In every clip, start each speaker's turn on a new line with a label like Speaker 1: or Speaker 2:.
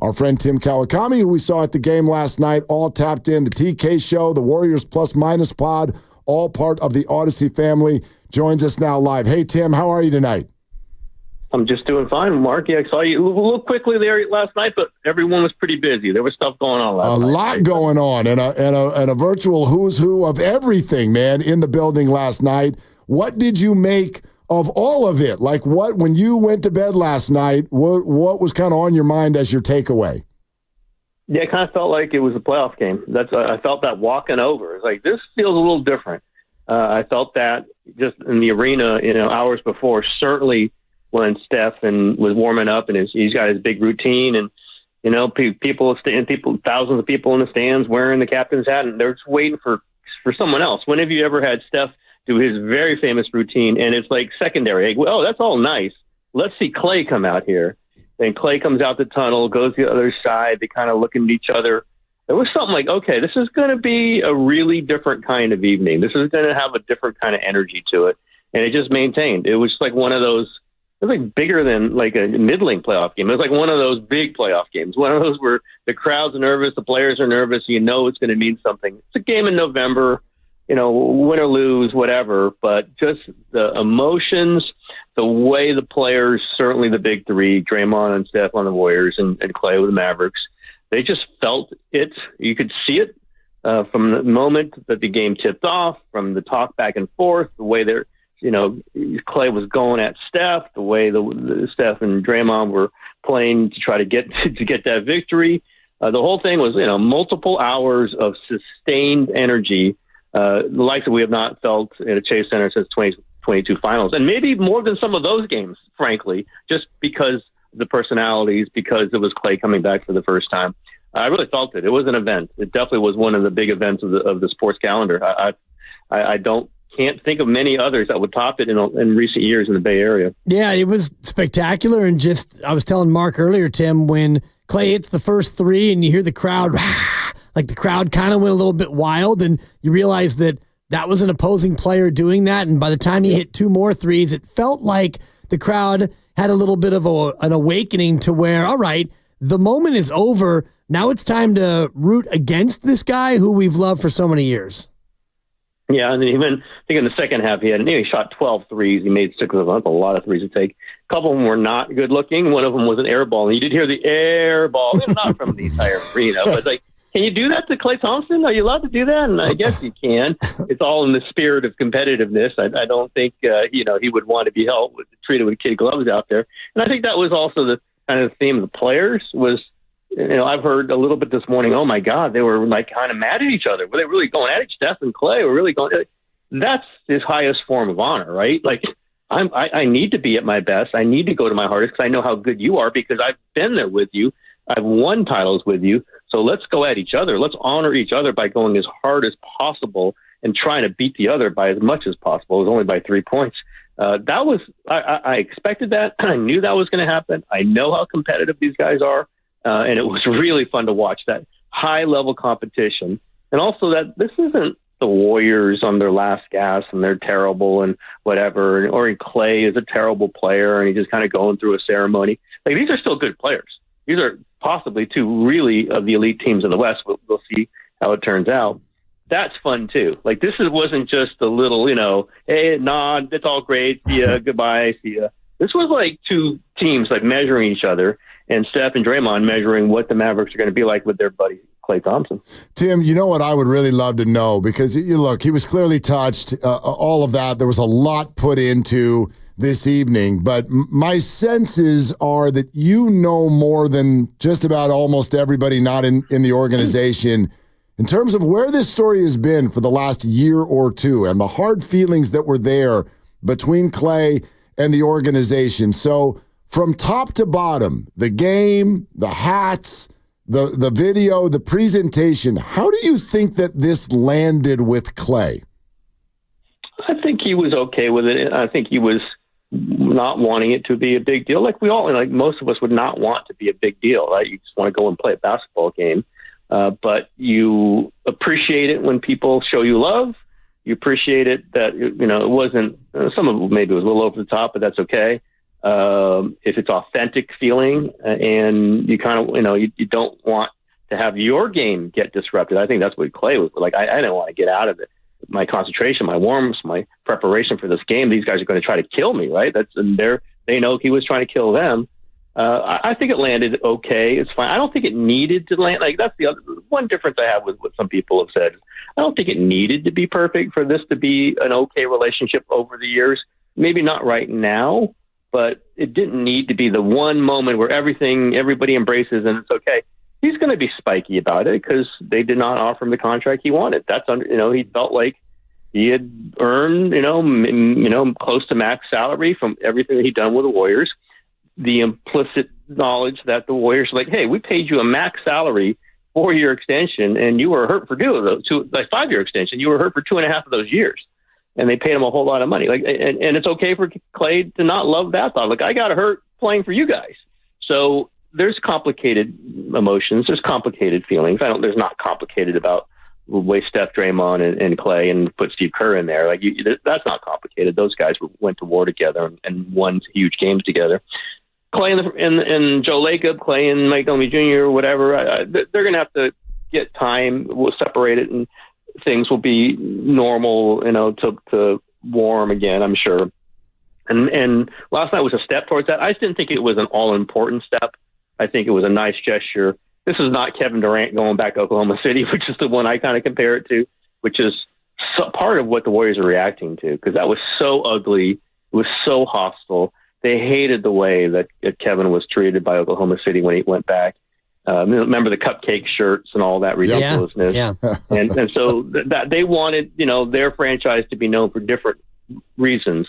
Speaker 1: Our friend Tim Kawakami, who we saw at the game last night, all tapped in. The TK Show, the Warriors Plus Minus Pod, all part of the Odyssey family, joins us now live. Hey, Tim, how are you tonight?
Speaker 2: I'm just doing fine, Mark. Yeah, I saw you a little quickly there last night, but everyone was pretty busy. There was stuff going on last night. A lot
Speaker 1: going on, and a virtual who's who of everything, man, in the building last night. What did you make of all of it? Like, when you went to bed last night, what was kind of on your mind as your takeaway?
Speaker 2: Yeah, it kind of felt like it was a playoff game. I felt that walking over. It's like, this feels a little different. I felt that just in the arena, hours before, certainly when Steph was warming up and he's got his big routine, and thousands of people in the stands wearing the captain's hat, and they're just waiting for someone else. When have you ever had Steph do his very famous routine, and it's like secondary? Like, that's all nice. Let's see Klay come out here. Then Klay comes out the tunnel, goes to the other side. They kind of look at each other. It was something like, okay, this is going to be a really different kind of evening. This is going to have a different kind of energy to it. And it just maintained. It was like one of those, it was like bigger than like a middling playoff game. It was like one of those big playoff games. One of those where the crowd's nervous, the players are nervous. It's going to mean something. It's a game in November, win or lose, whatever. But just the emotions, the way the players, certainly the big three, Draymond and Steph on the Warriors and Klay with the Mavericks, they just felt it. You could see it from the moment that the game tipped off, from the talk back and forth, the way they're, Klay was going at Steph, the way the Steph and Draymond were playing to try to get that victory. The whole thing was, multiple hours of sustained energy, the likes that we have not felt at a Chase Center since 2022 finals, and maybe more than some of those games, frankly, just because the personalities, because it was Klay coming back for the first time. I really felt it. It was an event. It definitely was one of the big events of the sports calendar. I can't think of many others that would top it in recent years in the Bay Area.
Speaker 3: Yeah, it was spectacular. And I was telling Mark earlier, Tim, when Klay hits the first three and you hear the crowd, like the crowd kind of went a little bit wild, and you realize that was an opposing player doing that. And by the time he hit two more threes, it felt like the crowd had a little bit of an awakening to where, all right, the moment is over. Now it's time to root against this guy who we've loved for so many years.
Speaker 2: Yeah, and then even I think in the second half he shot 12 threes. He made 6 of them. That's a lot of threes to take. A couple of them were not good looking. One of them was an air ball. And you did hear the air ball. Not from the entire arena, but like, can you do that to Klay Thompson? Are you allowed to do that? And I guess you can. It's all in the spirit of competitiveness. I don't think he would want to be treated with kid gloves out there. And I think that was also the kind of theme of the players was. I've heard a little bit this morning, oh my God, they were like kind of mad at each other. Were they really going at each other? Steph and Klay were really going. That's his highest form of honor, right? Like I need to be at my best. I need to go to my hardest because I know how good you are because I've been there with you. I've won titles with you. So let's go at each other. Let's honor each other by going as hard as possible and trying to beat the other by as much as possible. It was only by 3 points. I expected that. I knew that was going to happen. I know how competitive these guys are. And it was really fun to watch that high-level competition. And also that this isn't the Warriors on their last gas and they're terrible and whatever. Or Klay is a terrible player and he's just kind of going through a ceremony. Like, these are still good players. These are possibly two really of the elite teams in the West. We'll see how it turns out. That's fun, too. Like, wasn't just a little, hey, nod, it's all great, see ya, goodbye, see ya. This was like two teams like measuring each other, and Steph and Draymond measuring what the Mavericks are going to be like with their buddy Klay Thompson.
Speaker 1: Tim, you know what I would really love to know, because look, he was clearly touched, all of that. There was a lot put into this evening, but my senses are that you know more than just about almost everybody not in the organization in terms of where this story has been for the last year or two and the hard feelings that were there between Klay and the organization. So from top to bottom, the game, the hats, the video, the presentation, how do you think that this landed with Klay?
Speaker 2: I think he was okay with it. I think he was not wanting it to be a big deal. Like most of us would not want to be a big deal, right? You just want to go and play a basketball game. But you appreciate it when people show you love. You appreciate it that, it wasn't, some of it maybe was a little over the top, but that's okay. if it's authentic feeling, and you kind of, you don't want to have your game get disrupted. I think that's what Klay was like. I didn't want to get out of it. My concentration, my warmth, my preparation for this game. These guys are going to try to kill me, right? They know he was trying to kill them. I think it landed okay. It's fine. I don't think it needed to land. Like, that's the other one difference I have with what some people have said. I don't think it needed to be perfect for this to be an okay relationship over the years. Maybe not right now, but it didn't need to be the one moment where everybody embraces and it's okay. He's going to be spiky about it because they did not offer him the contract he wanted. He felt like he had earned, close to max salary from everything that he'd done with the Warriors. The implicit knowledge that the Warriors were like, hey, we paid you a max salary 4-year extension, and you were hurt for 2 of those, 5-year extension. You were hurt for 2.5 of those years, and they paid him a whole lot of money. Like, and it's okay for Klay to not love that thought. Like, I got hurt playing for you guys, so there's complicated emotions. There's complicated feelings. There's not complicated about the way Steph, Draymond, and Klay, and put Steve Kerr in there. Like, that's not complicated. Those guys went to war together and won huge games together. Klay and Joe Lacob, Klay and Mike Conley Jr., whatever, they're going to have to get time. We'll separate it, and things will be normal, to warm again, I'm sure. And last night was a step towards that. I just didn't think it was an all-important step. I think it was a nice gesture. This is not Kevin Durant going back to Oklahoma City, which is the one I kind of compare it to, which is part of what the Warriors are reacting to, because that was so ugly. It was so hostile. They hated the way that Kevin was treated by Oklahoma City when he went back. Remember the cupcake shirts and all that ridiculousness.
Speaker 3: Yeah.
Speaker 2: and so that they wanted, their franchise to be known for different reasons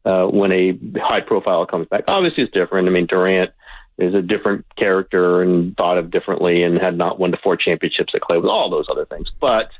Speaker 2: when a high profile comes back. Obviously, it's different. I mean, Durant is a different character and thought of differently and had not won the 4 championships at Klay with all those other things. But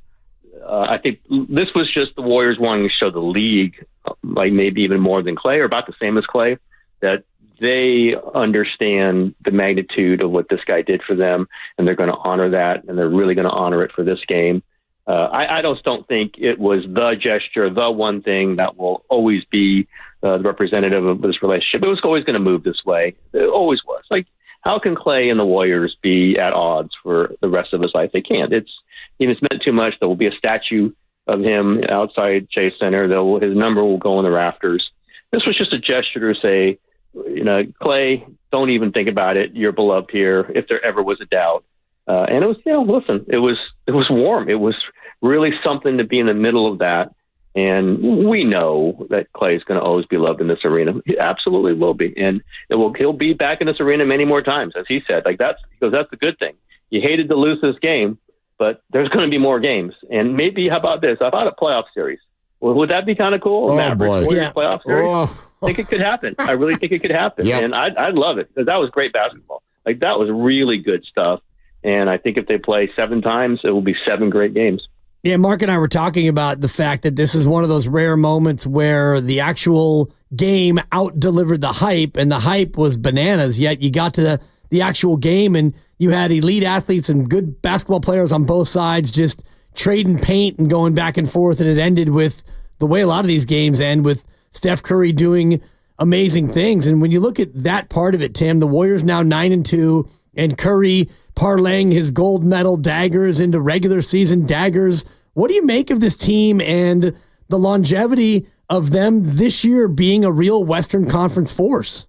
Speaker 2: I think this was just the Warriors wanting to show the league, like maybe even more than Klay, or about the same as Klay, that they understand the magnitude of what this guy did for them, and they're going to honor that, and they're really going to honor it for this game. I just don't think it was the gesture, the one thing that will always be the representative of this relationship. It was always going to move this way. It always was. Like, how can Klay and the Warriors be at odds for the rest of his life? They can't. It's meant too much. There will be a statue of him outside Chase Center. His number will go in the rafters. This was just a gesture to say, Klay, don't even think about it. You're beloved here, if there ever was a doubt. And it was, listen, it was warm. It was really something to be in the middle of that. And we know that Klay is going to always be loved in this arena. He absolutely will be. And he'll be back in this arena many more times, as he said. That's the good thing. You hated to lose this game, but there's going to be more games. And maybe, how about this? I thought a playoff series. Well, would that be kind of cool? Mavericks Warriors playoff series? I think it could happen. I really think it could happen. Yep. And I'd love it, because that was great basketball. Like, that was really good stuff. And I think if they play 7 times, it will be 7 great games.
Speaker 3: Yeah, Mark and I were talking about the fact that this is one of those rare moments where the actual game out-delivered the hype, and the hype was bananas, yet you got to the actual game, and you had elite athletes and good basketball players on both sides just trading paint and going back and forth, and it ended with the way a lot of these games end, with Steph Curry doing amazing things. And when you look at that part of it, Tim, the Warriors now 9-2, and Curry parlaying his gold medal daggers into regular season daggers. What do you make of this team and the longevity of them this year being a real Western Conference force?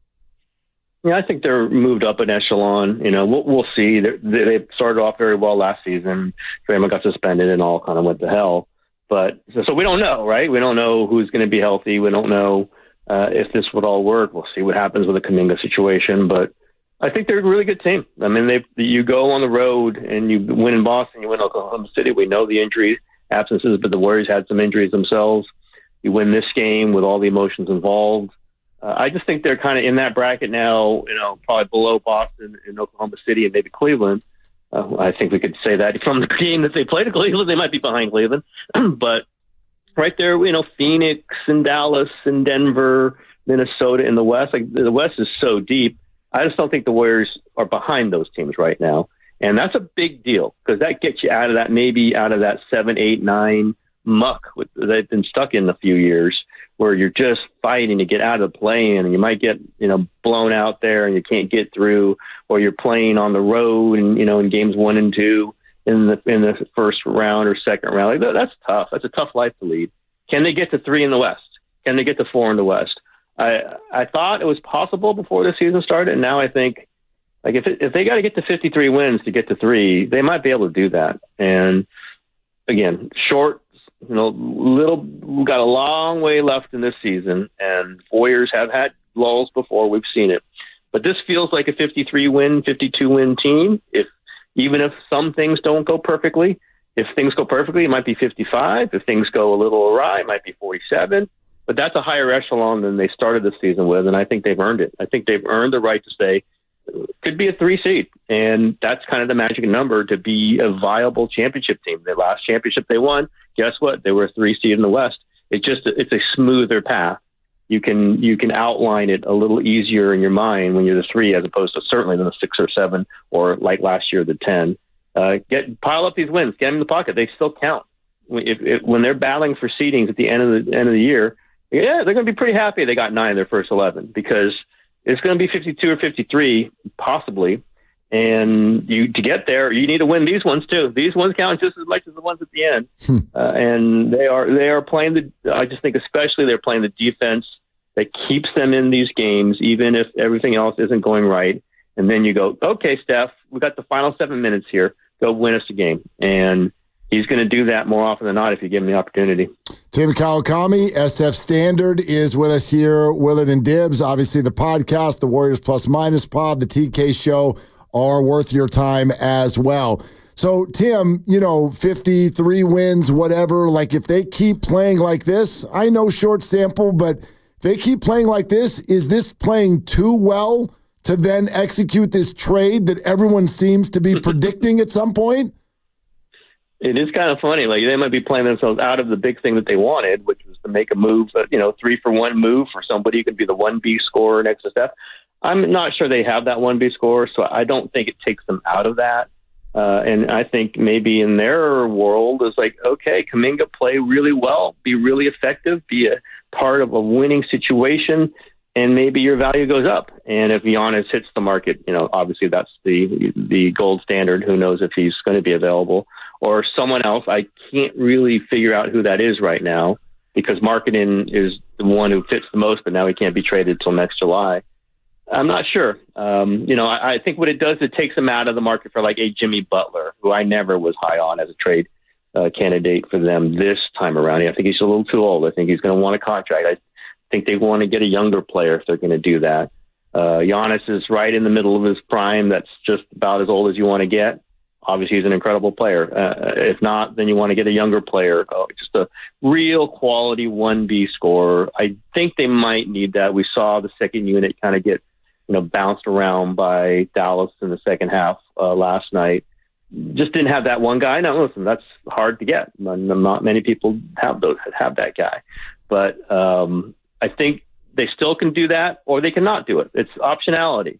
Speaker 2: Yeah, I think they're moved up an echelon. We'll see. They started off very well last season. Draymond got suspended and all kind of went to hell. But so we don't know, right? We don't know who's going to be healthy. We don't know if this would all work. We'll see what happens with the Kuminga situation. But I think they're a really good team. I mean, you go on the road and you win in Boston, you win Oklahoma City. We know the injury absences, but the Warriors had some injuries themselves. You win this game with all the emotions involved. I just think they're kind of in that bracket now, probably below Boston and Oklahoma City and maybe Cleveland. I think we could say that from the game that they played at Cleveland, they might be behind Cleveland. But right there, Phoenix and Dallas and Denver, Minnesota in the West. Like, the West is so deep. I just don't think the Warriors are behind those teams right now. And that's a big deal, because that gets you out of that 7, 8, 9 muck they've been stuck in a few years, where you're just fighting to get out of the play-in, and you might get, blown out there and you can't get through, or you're playing on the road and, in games 1 and 2 in the first round or second round. Like, that's tough. That's a tough life to lead. Can they get to 3 in the West? Can they get to 4 in the West? I thought it was possible before the season started, and now I think, like, if they got to get to 53 wins to get to 3, they might be able to do that. And again, short, we've got a long way left in this season, and Warriors have had lulls before. We've seen it, but this feels like a 53-win, 52-win team. Even if some things don't go perfectly, if things go perfectly, it might be 55. If things go a little awry, it might be 47. But that's a higher echelon than they started the season with, and I think they've earned it. I think they've earned the right to say, could be a 3 seed, and that's kind of the magic number to be a viable championship team. The last championship they won, guess what? They were a 3 seed in the West. It's a smoother path. You can outline it a little easier in your mind when you're the 3, as opposed to certainly the 6 or 7, or like last year, the 10. Pile up these wins, get them in the pocket. They still count. When they're battling for seedings at the end of the year, yeah, they're going to be pretty happy they got 9 in their first 11, because it's going to be 52 or 53 possibly. And to get there, you need to win these ones too. These ones count just as much as the ones at the end. And they are playing I just think especially they're playing the defense that keeps them in these games, even if everything else isn't going right. And then you go, okay, Steph, we got the final 7 minutes here. Go win us a game. And he's going to do that more often than not if you give him the opportunity.
Speaker 1: Tim Kawakami, SF Standard, is with us here. Willard and Dibs, obviously the podcast, the Warriors Plus Minus pod, the TK Show are worth your time as well. So, Tim, 53 wins, whatever, like if they keep playing like this, I know short sample, but if they keep playing like this, is this playing too well to then execute this trade that everyone seems to be predicting at some point?
Speaker 2: It is kind of funny. Like, they might be playing themselves out of the big thing that they wanted, which was to make a move, 3-for-1 move for somebody who could be the 1B scorer next to Steph. I'm not sure they have that 1B scorer, so I don't think it takes them out of that. And I think maybe in their world is like, okay, Kuminga play really well, be really effective, be a part of a winning situation, and maybe your value goes up. And if Giannis hits the market, obviously that's the gold standard. Who knows if he's going to be available, or someone else. I can't really figure out who that is right now, because marketing is the one who fits the most, but now he can't be traded till next July. I'm not sure. I think what it does, it takes him out of the market for like a Jimmy Butler, who I never was high on as a trade candidate for them this time around. I think he's a little too old. I think he's going to want a contract. I think they want to get a younger player if they're going to do that. Giannis is right in the middle of his prime. That's just about as old as you want to get. Obviously, he's an incredible player. If not, then you want to get a younger player, just a real quality 1B scorer. I think they might need that. We saw the second unit kind of get bounced around by Dallas in the second half last night. Just didn't have that one guy. Now, listen, that's hard to get. Not many people have that guy. But I think they still can do that, or they cannot do it. It's optionality.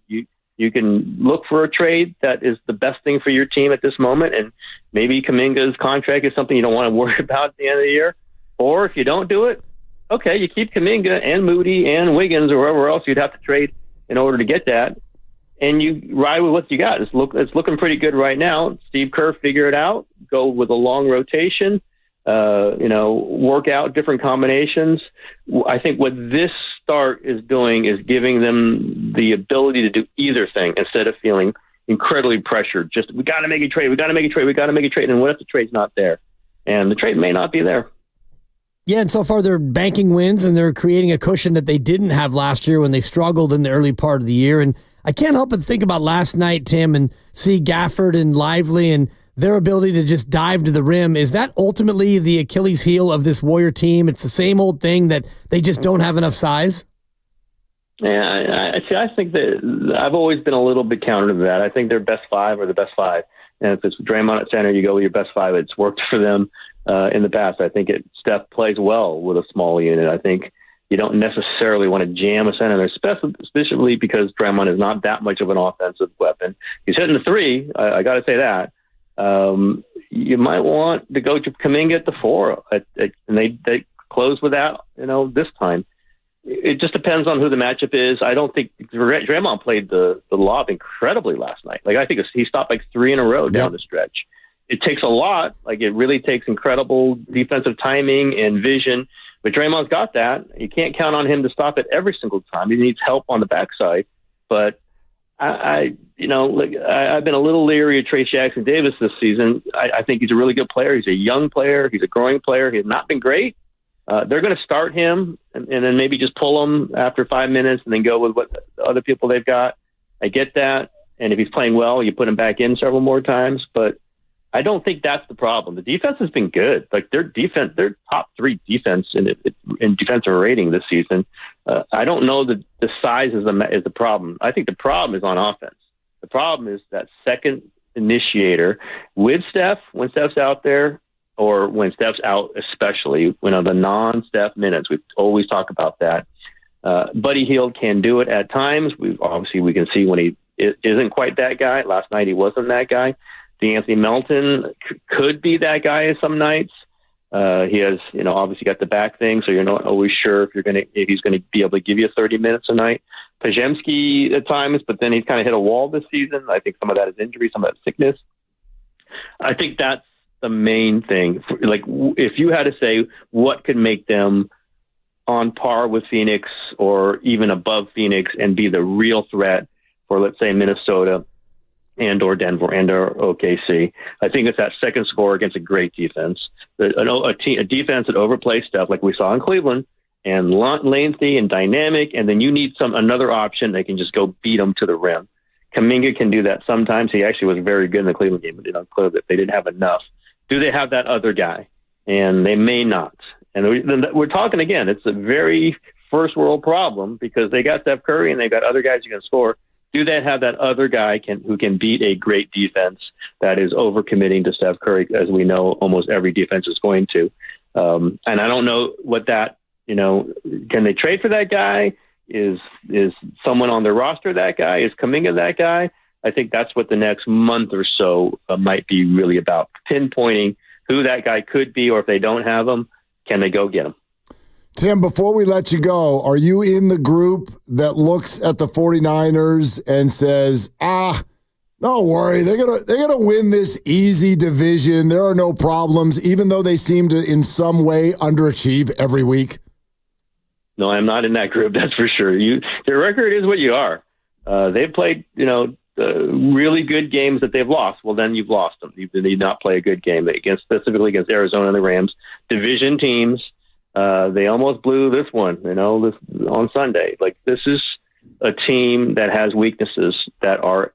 Speaker 2: You can look for a trade that is the best thing for your team at this moment, and maybe Kuminga's contract is something you don't want to worry about at the end of the year. Or if you don't do it, okay, you keep Kuminga and Moody and Wiggins or wherever else you'd have to trade in order to get that, and you ride with what you got. It's looking pretty good right now. Steve Kerr figure it out, go with a long rotation, work out different combinations. I think what this start is doing is giving them the ability to do either thing instead of feeling incredibly pressured. Just, we got to make a trade. And what if the trade's not there? And the trade may not be there.
Speaker 3: Yeah, and so far they're banking wins, and they're creating a cushion that they didn't have last year when they struggled in the early part of the year. And I can't help but think about last night, Tim, and see Gafford and Lively and their ability to just dive to the rim. Is that ultimately the Achilles heel of this Warrior team? It's the same old thing that they just don't have enough size?
Speaker 2: Yeah, I think that I've always been a little bit counter to that. I think their best 5 are the best 5. And if it's Draymond at center, you go with your best 5. It's worked for them in the past. I think Steph plays well with a small unit. I think you don't necessarily want to jam a center there, especially because Draymond is not that much of an offensive weapon. He's hitting the 3. I got to say that. You might want to go to Kuminga at the 4. And they close with that, this time. It just depends on who the matchup is. I don't think Draymond played the lob incredibly last night. Like, I think he stopped like 3 in a row down the stretch. It takes a lot. Like, it really takes incredible defensive timing and vision. But Draymond's got that. You can't count on him to stop it every single time. He needs help on the backside. But I've been a little leery of Trayce Jackson-Davis this season. I think he's a really good player. He's a young player. He's a growing player. He has not been great. They're going to start him and then maybe just pull him after 5 minutes and then go with what other people they've got. I get that. And if he's playing well, you put him back in several more times. But I don't think that's the problem. The defense has been good. Like, their top 3 defense in defensive rating this season. I don't know that the size is the problem. I think the problem is on offense. The problem is that second initiator with Steph, when Steph's out there, or when Steph's out, especially when on the non-Steph minutes. We always talk about that. Buddy Hield can do it at times. We can see when he isn't quite that guy. Last night he wasn't that guy. DeAnthony Melton could be that guy some nights. He has, obviously got the back thing, so you're not always sure if he's going to be able to give you 30 minutes a night. Pajemski at times, but then he's kind of hit a wall this season. I think some of that is injury, some of that is sickness. I think that's the main thing. Like, if you had to say what could make them on par with Phoenix or even above Phoenix and be the real threat for, let's say, Minnesota and or Denver and or OKC, I think it's that second score against a great defense, a defense that overplays stuff like we saw in Cleveland, and lengthy and dynamic, and then you need another option that can just go beat them to the rim. Kuminga can do that sometimes. He actually was very good in the Cleveland game, but clear that they didn't have enough. Do they have that other guy? And they may not. And we're talking again, it's a very first world problem because they got Steph Curry and they got other guys who can score. Do they have that other guy who can beat a great defense that is overcommitting to Steph Curry, as we know almost every defense is going to? And I don't know what that, can they trade for that guy? Is someone on their roster that guy? Is Kuminga that guy? I think that's what the next month or so might be really about, pinpointing who that guy could be, or if they don't have him, can they go get him?
Speaker 1: Tim, before we let you go, are you in the group that looks at the 49ers and says, don't worry, they're gonna win this easy division. There are no problems, even though they seem to in some way underachieve every week?
Speaker 2: No, I'm not in that group, that's for sure. Their record is what you are. They've played, really good games that they've lost. Well, then you've lost them. You did not play a good game specifically against Arizona and the Rams, division teams. They almost blew this one, on Sunday. Like, this is a team that has weaknesses that are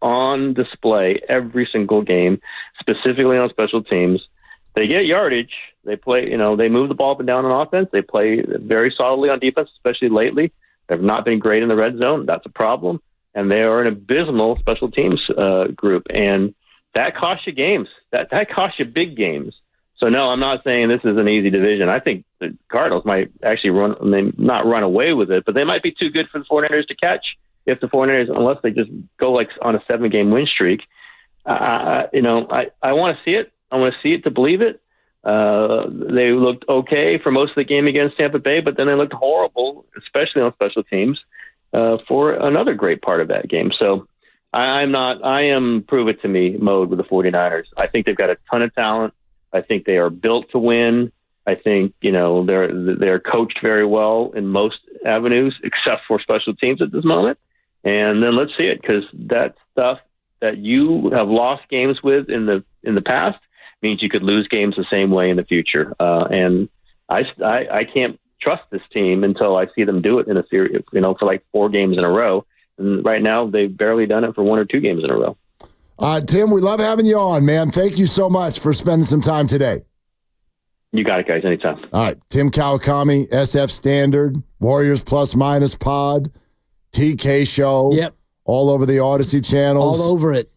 Speaker 2: on display every single game, specifically on special teams. They get yardage. They play, they move the ball up and down on offense. They play very solidly on defense, especially lately. They've not been great in the red zone. That's a problem. And they are an abysmal special teams group. And that costs you games. That costs you big games. So, no, I'm not saying this is an easy division. I think the Cardinals might actually not run away with it, but they might be too good for the 49ers to catch if the 49ers, unless they just go like on a 7-game win streak. I want to see it. I want to see it to believe it. They looked okay for most of the game against Tampa Bay, but then they looked horrible, especially on special teams, for another great part of that game. So I am prove it to me mode with the 49ers. I think they've got a ton of talent. I think they are built to win. I think, they're coached very well in most avenues, except for special teams at this moment. And then let's see it, because that stuff that you have lost games with in the past means you could lose games the same way in the future. And I can't trust this team until I see them do it in a series, for like 4 games in a row. And right now they've barely done it for 1 or 2 games in a row.
Speaker 1: Tim, we love having you on, man. Thank you so much for spending some time today.
Speaker 2: You got it, guys. Anytime.
Speaker 1: All right. Tim Kawakami, SF Standard, Warriors Plus Minus Pod, TK Show.
Speaker 3: Yep.
Speaker 1: All over the Odyssey channels.
Speaker 3: All over it.